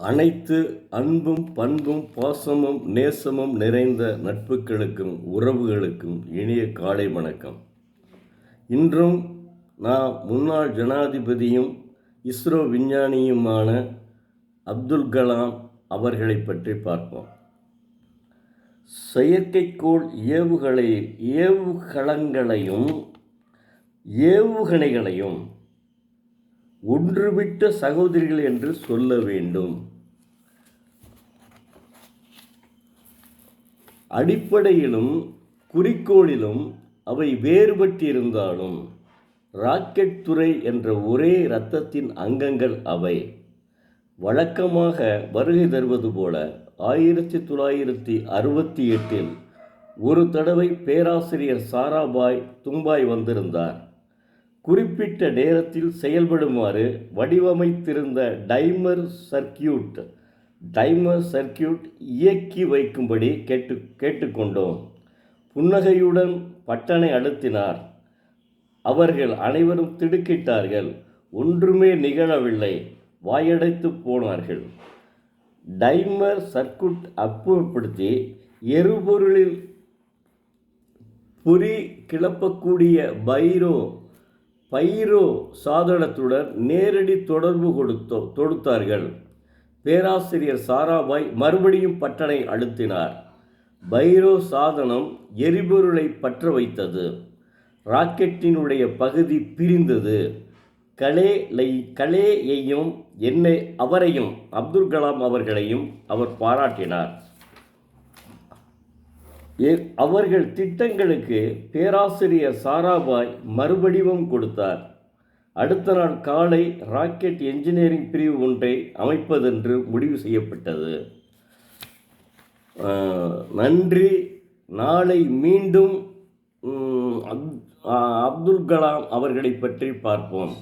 அனைத்து அன்பும் பண்பும் பாசமும் நேசமும் நிறைந்த நட்புகளுக்கும் உறவுகளுக்கும் இனிய காலை வணக்கம். இன்றும் நான் முன்னாள் ஜனாதிபதியும் இஸ்ரோ விஞ்ஞானியுமான அப்துல் கலாம் அவர்களை பற்றி பார்ப்போம். செயற்கைக்கோள் ஏவுகணங்களையும் ஒன்றுவிட்ட சகோதரிகள் என்று சொல்ல வேண்டும். அடிப்படையிலும் குறிக்கோளிலும் அவை வேறுபட்டிருந்தாலும் ராக்கெட் துறை என்ற ஒரே இரத்தத்தின் அங்கங்கள் அவை. வழக்கமாக வருகை தருவது போல 1968 ஒரு தடவை பேராசிரியர் சாராபாய் தும்பாய் வந்திருந்தார். குறிப்பிட்ட நேரத்தில் செயல்படுமாறு வடிவமைத்திருந்த டைமர் சர்க்கியூட் இயக்கி வைக்கும்படி கேட்டுக்கொண்டோம். புன்னகையுடன் பட்டனை அழுத்தினார். அவர்கள் அனைவரும் திடுக்கிட்டார்கள். ஒன்றுமே நிகழவில்லை. வாயடைத்து போனார்கள். டைமர் சர்க்கியூட் அப்புறப்படுத்தி எரிபொருளில் பொறி கிளப்பக்கூடிய பைரோ சாதனத்துடன் நேரடி தொடர்பு தொடுத்தார்கள். பேராசிரியர் சாராபாய் மறுபடியும் பட்டனை அழுத்தினார். பைரோ சாதனம் எரிபொருளை பற்ற வைத்தது. ராக்கெட்டினுடைய பகுதி பிரிந்தது. கலேயையும் அவரையும் அப்துல் கலாம் அவர்களையும் அவர் பாராட்டினார். அவர்கள் திட்டங்களுக்கு பேராசிரியர் சாராபாய் மறுவடிவம் கொடுத்தார். அடுத்த நாள் காலை ராக்கெட் என்ஜினியரிங் பிரிவு ஒன்றை அமைப்பதென்று முடிவு செய்யப்பட்டது. நன்றி. நாளை மீண்டும் அப்துல் கலாம் அவர்களை பற்றி பார்ப்போம்.